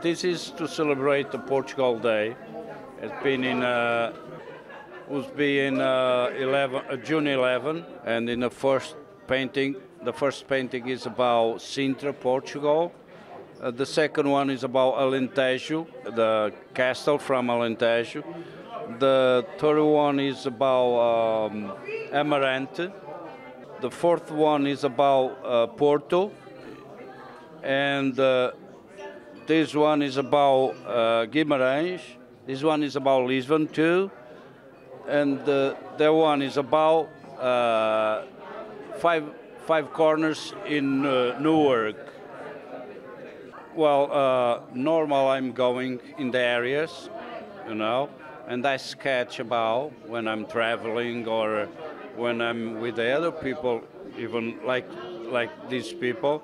This is to celebrate the Portugal Day. It's been in was being June 11, and in the first painting is about Sintra, Portugal. The second one is about Alentejo, the castle from Alentejo. The third one is about Amarante. The fourth one is about Porto, and this one is about Guimarães. This one is about Lisbon too, and that one is about five corners in Newark. Well, normal I'm going in the areas, and I sketch about when I'm traveling or when I'm with the other people, even like these people.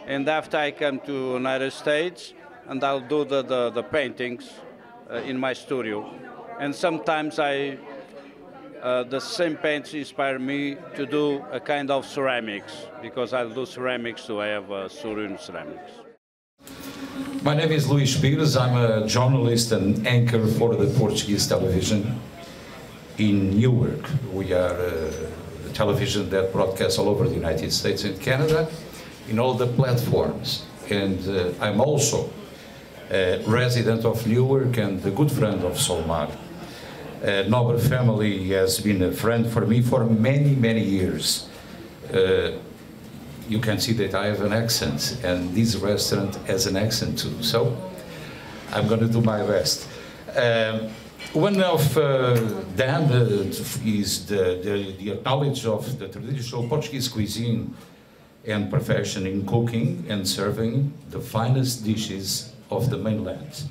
And after I come to United States, and I'll do the paintings in my studio. And sometimes the same paints inspire me to do a kind of ceramics, because I'll do ceramics too. I have a studio in ceramics. My name is Luís Pires. I'm a journalist and anchor for the Portuguese television in Newark. We are a television that broadcasts all over the United States and Canada in all the platforms. And I'm also a resident of Newark and a good friend of Solmar. Nobre family has been a friend for me for many, many years. You can see that I have an accent, and this restaurant has an accent too, so I'm going to do my best. One of them is the knowledge of the traditional Portuguese cuisine and profession in cooking and serving the finest dishes of the mainland.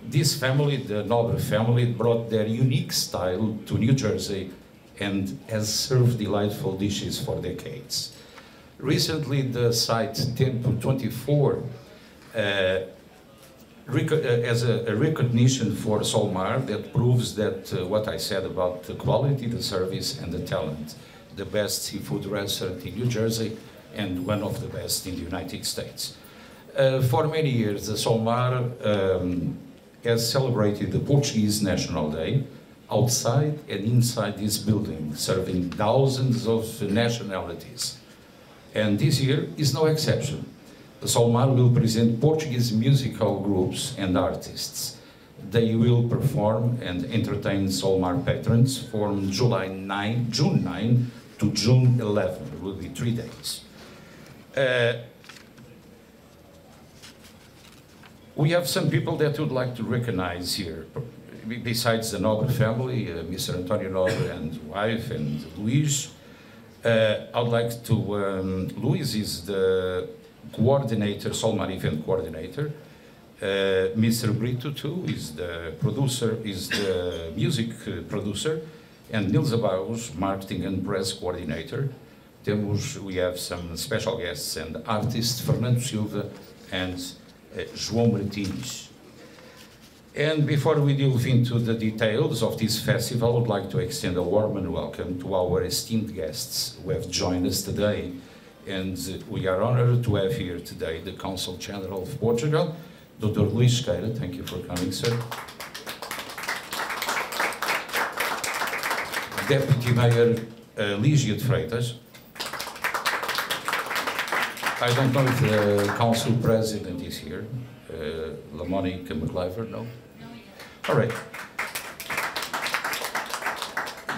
This family, the Nobre family, brought their unique style to New Jersey and has served delightful dishes for decades. Recently, the site Tempo 24 as a recognition for Solmar that proves that what I said about the quality, the service, and the talent. The best seafood restaurant in New Jersey and one of the best in the United States. For many years, the Solmar has celebrated the Portuguese National Day outside and inside this building, serving thousands of nationalities. And this year is no exception. The Solmar will present Portuguese musical groups and artists. They will perform and entertain Solmar patrons from June 9 to June 11. It will be 3 days. We have some people that would like to recognize here. Besides the Nobre family, Mr. Antonio Nobre and wife and Luís, I'd like to, Luís is the coordinator, Solmar event coordinator. Mr. Brito too is the producer, is the music producer, and Nilza Barros, marketing and press coordinator. We have some special guests and artists, Fernando Silva and João Martins. And before we delve into the details of this festival, I would like to extend a warm and welcome to our esteemed guests who have joined us today. And we are honored to have here today the Consul General of Portugal, Dr. Luís Sequeira. Thank you for coming, sir. Deputy Mayor Lígia de Freitas. I don't know if the Council President is here. Lamónica McLiver, no? All right.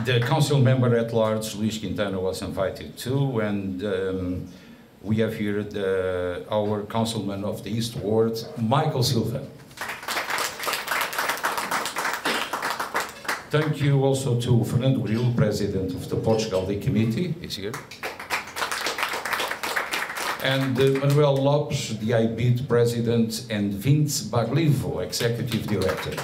The Council Member at Large, Luís Quintana, was invited too, and we have here our Councilman of the East Ward, Michael Silva. Thank you also to Fernando Grilo, President of the Portugal Day Committee, is here. And Manuel Lopes, the IBIT President, and Vince Baglivo, Executive Director.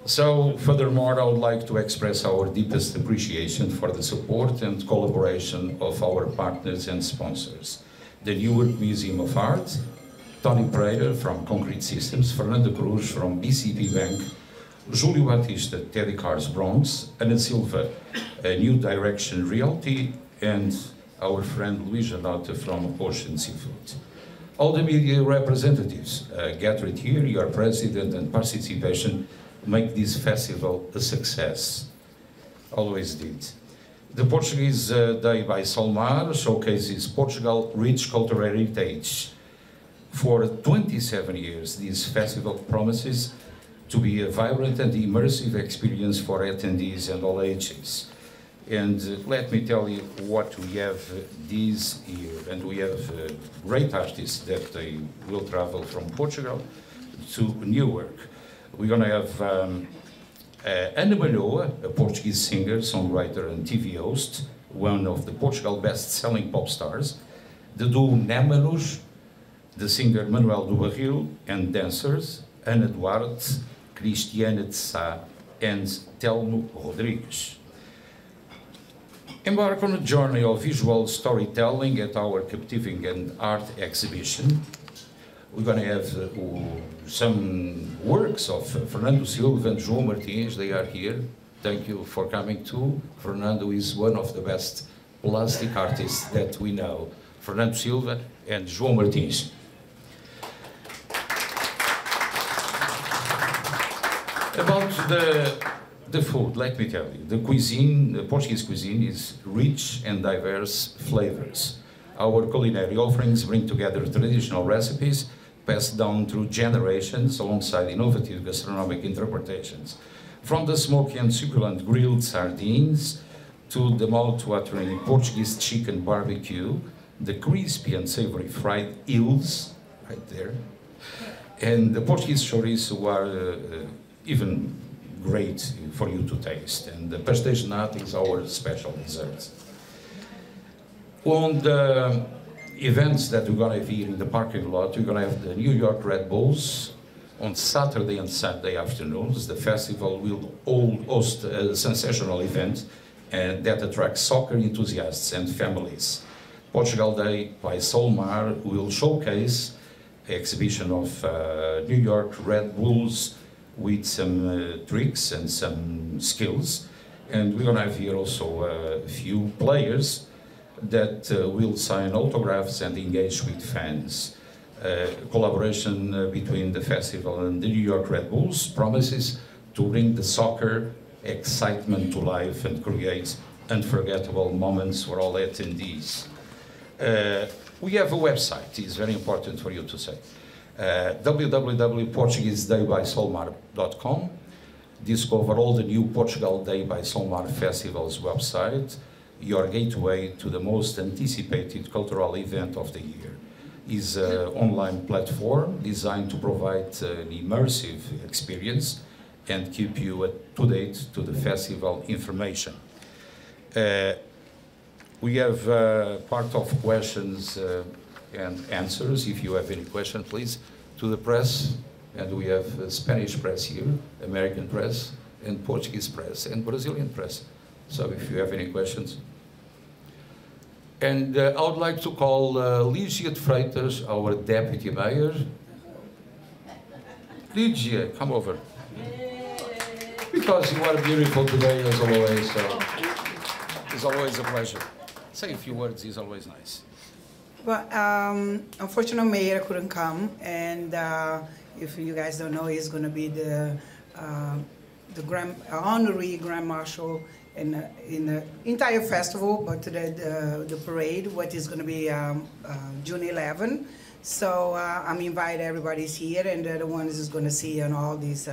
So, furthermore, I would like to express our deepest appreciation for the support and collaboration of our partners and sponsors. The Newark Museum of Art, Tony Pereira from Concrete Systems, Fernando Cruz from BCP Bank, Júlio Batista, Teddy Cars Bronx, Ana Silva, New Direction Realty, and our friend Luís Janota from Ocean Seafood. All the media representatives gathered here, your president and participation make this festival a success. Always did. The Portuguese Day by Solmar showcases Portugal's rich cultural heritage. For 27 years, this festival promises to be a vibrant and immersive experience for attendees and all ages. And let me tell you what we have this year. And we have great artists that they will travel from Portugal to Newark. We're going to have Ana Malhoa, a Portuguese singer, songwriter, and TV host, one of the Portugal best-selling pop stars. The duo Némanos, the singer Manuel do Barril, and dancers Ana Duarte, Cristiana de Sá, and Telmo Rodrigues. Embark on a journey of visual storytelling at our Captivating and Art exhibition. We're going to have some works of Fernando Silva and João Martins. They are here. Thank you for coming too. Fernando is one of the best plastic artists that we know. Fernando Silva and João Martins. About the food, let me tell you, the cuisine, the Portuguese cuisine is rich and diverse flavors. Our culinary offerings bring together traditional recipes passed down through generations alongside innovative gastronomic interpretations. From the smoky and succulent grilled sardines to the mouth-watering Portuguese chicken barbecue, the crispy and savory fried eels, right there, and the Portuguese chouriço are even great for you to taste. And the pastéis de nata is our special dessert. On the events that we're going to have here in the parking lot, we're going to have the New York Red Bulls on Saturday and Sunday afternoons. The festival will host a sensational event that attracts soccer enthusiasts and families. Portugal Day by Solmar will showcase an exhibition of New York Red Bulls with some tricks and some skills. And we're going to have here also a few players that will sign autographs and engage with fans. Collaboration between the festival and the New York Red Bulls promises to bring the soccer excitement to life and create unforgettable moments for all attendees. We have a website, it's very important for you to say. www.portuguesedaybysolmar.com. Discover all the new Portugal Day by Solmar Festival's website, your gateway to the most anticipated cultural event of the year. Is an online platform designed to provide an immersive experience and keep you up to date to the festival information. We have part of questions and answers. If you have any question, please, to the press. And we have Spanish press here, American press, and Portuguese press, and Brazilian press. So if you have any questions. And I would like to call Lígia de Freitas, our deputy mayor. Lígia, come over. Because you are beautiful today, as always, so it's always a pleasure. Say a few words, it's always nice. Well, unfortunately, Mayor couldn't come, and if you guys don't know, he's going to be the honorary Grand Marshal in the entire festival, but the parade, what is going to be June 11. So I'm invited, everybody's here, and they're the ones who's going to see on all these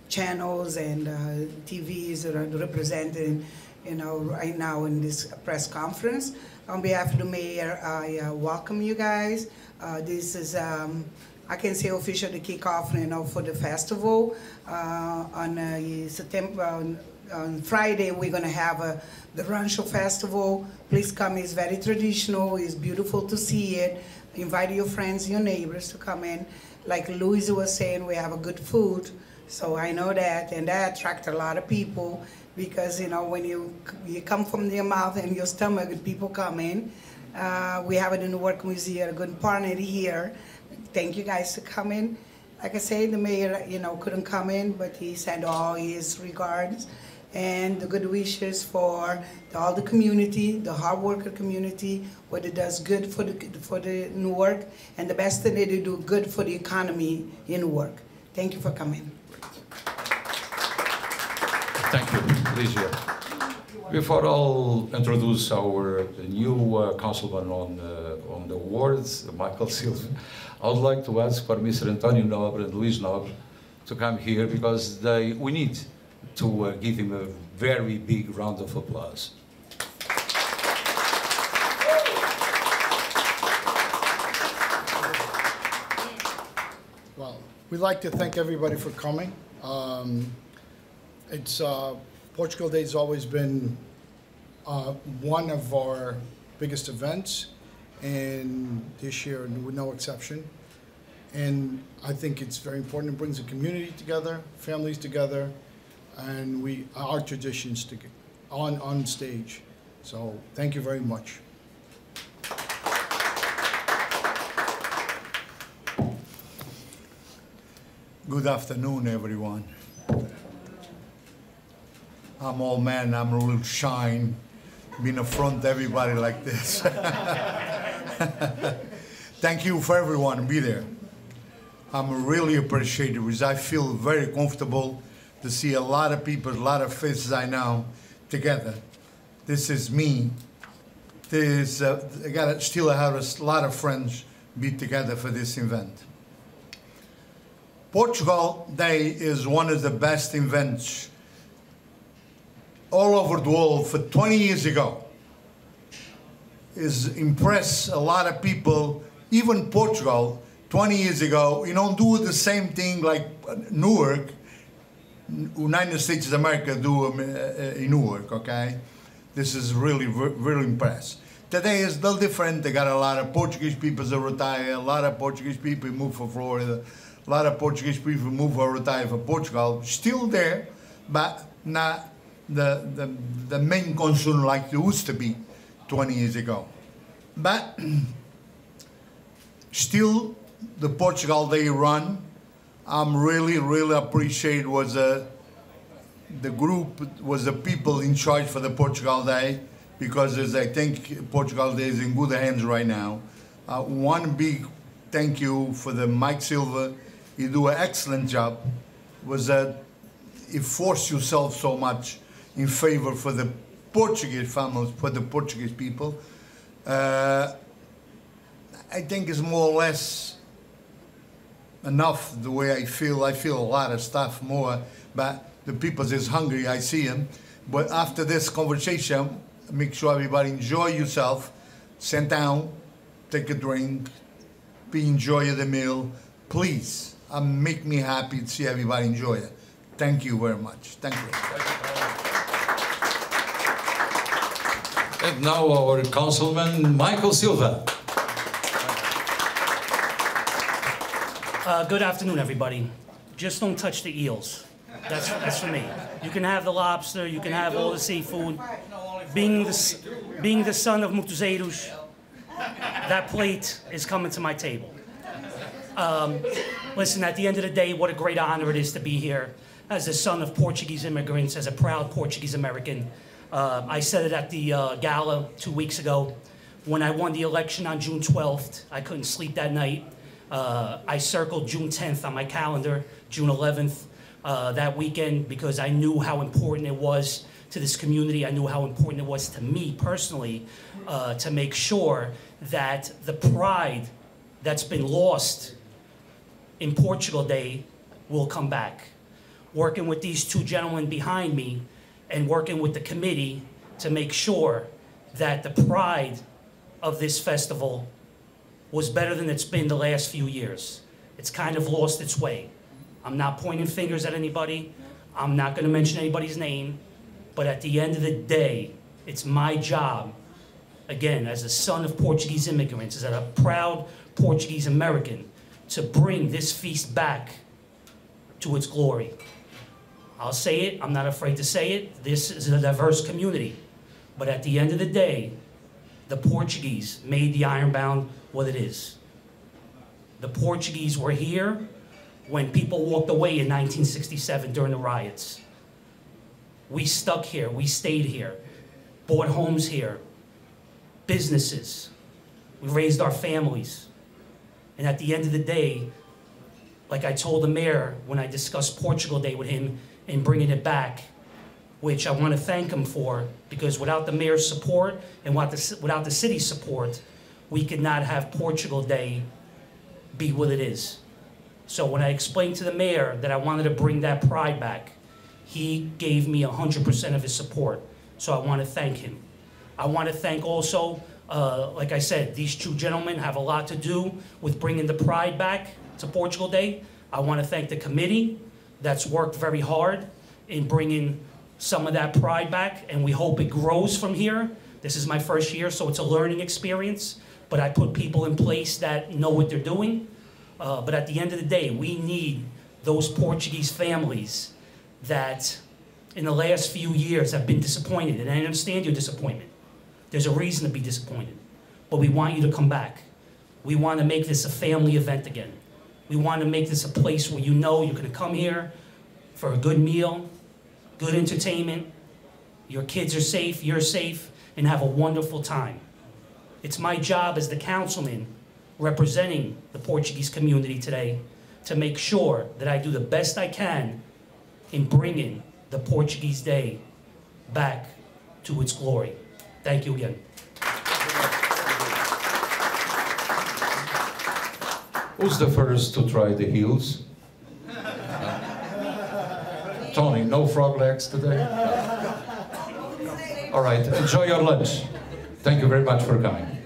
channels and TVs that are represented, you know, right now in this press conference. On behalf of the mayor, I welcome you guys. This is, I can say, officially the kickoff, you know, for the festival. On Friday, we're going to have the Rancho Festival. Please come. It's very traditional. It's beautiful to see it. Invite your friends, your neighbors to come in. Like Louise was saying, we have a good food. So I know that, and that attracts a lot of people. Because, you know, when you come from your mouth and your stomach, people come in. We have it in the Work Museum, a good partner here. Thank you guys for coming. Like I said, the mayor, you know, couldn't come in, but he sent all his regards. and the good wishes for all the community, the hard worker community, what it does good for the Newark, and the best thing that they do good for the economy in Newark. Thank you for coming. Thank you, Ligia. Before I'll introduce our new councilman on the wards, Michael Silva, I would like to ask for Mr. Antonio Nobre and Luis Nobre to come here because we need to give him a very big round of applause. Well, we'd like to thank everybody for coming. Portugal Day has always been one of our biggest events, and this year no exception. And I think it's very important. It brings the community together, families together, and our traditions on stage. So thank you very much. Good afternoon, everyone. I'm old man, I'm a little shy, being in front of everybody like this. Thank you for everyone to be there. I'm really appreciative because I feel very comfortable to see a lot of people, a lot of faces I know together. This is me. I still have a lot of friends be together for this event. Portugal Day is one of the best events all over the world. For 20 years ago, is impressed a lot of people, even Portugal, 20 years ago, you don't do the same thing like Newark, United States of America do in Newark, okay? This is really, really impressed. Today is a little different. They got a lot of Portuguese people that retire, a lot of Portuguese people move for Florida, a lot of Portuguese people move or retire for Portugal. Still there, but not the main concern like it used to be 20 years ago. But still, the Portugal Day run, I'm really, really appreciate was the group, was the people in charge for the Portugal Day, because as I think Portugal Day is in good hands right now. One big thank you for the Mike Silva. You do an excellent job. Was that you forced yourself so much in favor for the Portuguese families, for the Portuguese people. I think it's more or less enough the way I feel. I feel a lot of stuff more, but the people is hungry, I see them. But after this conversation, make sure everybody enjoy yourself, sit down, take a drink, enjoy the meal. Please, make me happy to see everybody enjoy it. Thank you very much. Thank you. And now our councilman, Michael Silva. Good afternoon, everybody. Just don't touch the eels. That's for me. You can have the lobster, you can have all the seafood. Being the son of Mutuzeiros, that plate is coming to my table. Listen, at the end of the day, what a great honor it is to be here as the son of Portuguese immigrants, as a proud Portuguese American. I said it at the gala 2 weeks ago. When I won the election on June 12th, I couldn't sleep that night. I circled June 10th on my calendar, June 11th, that weekend, because I knew how important it was to this community. I knew how important it was to me personally to make sure that the pride that's been lost in Portugal Day will come back. Working with these two gentlemen behind me and working with the committee to make sure that the pride of this festival was better than it's been the last few years. It's kind of lost its way. I'm not pointing fingers at anybody. I'm not going to mention anybody's name. But at the end of the day, it's my job, again, as a son of Portuguese immigrants, as a proud Portuguese American, to bring this feast back to its glory. I'll say it, I'm not afraid to say it, this is a diverse community. But at the end of the day, the Portuguese made the Ironbound what it is. The Portuguese were here when people walked away in 1967 during the riots. We stuck here, we stayed here, bought homes here, businesses. We raised our families. And at the end of the day, like I told the mayor when I discussed Portugal Day with him and bringing it back, which I want to thank him for, because without the mayor's support and without the city's support, we could not have Portugal Day be what it is. So when I explained to the mayor that I wanted to bring that pride back, he gave me 100% of his support. So I want to thank him. I want to thank also, like I said, these two gentlemen have a lot to do with bringing the pride back to Portugal Day. I want to thank the committee that's worked very hard in bringing some of that pride back, and we hope it grows from here. This is my first year, so it's a learning experience, but I put people in place that know what they're doing. But at the end of the day, we need those Portuguese families that in the last few years have been disappointed, and I understand your disappointment. There's a reason to be disappointed, but we want you to come back. We want to make this a family event again. We want to make this a place where you know you're going to come here for a good meal, good entertainment, your kids are safe, you're safe, and have a wonderful time. It's my job as the councilman representing the Portuguese community today to make sure that I do the best I can in bringing the Portuguese Day back to its glory. Thank you again. Who's the first to try the heels? Tony, no frog legs today? All right, enjoy your lunch. Thank you very much for coming.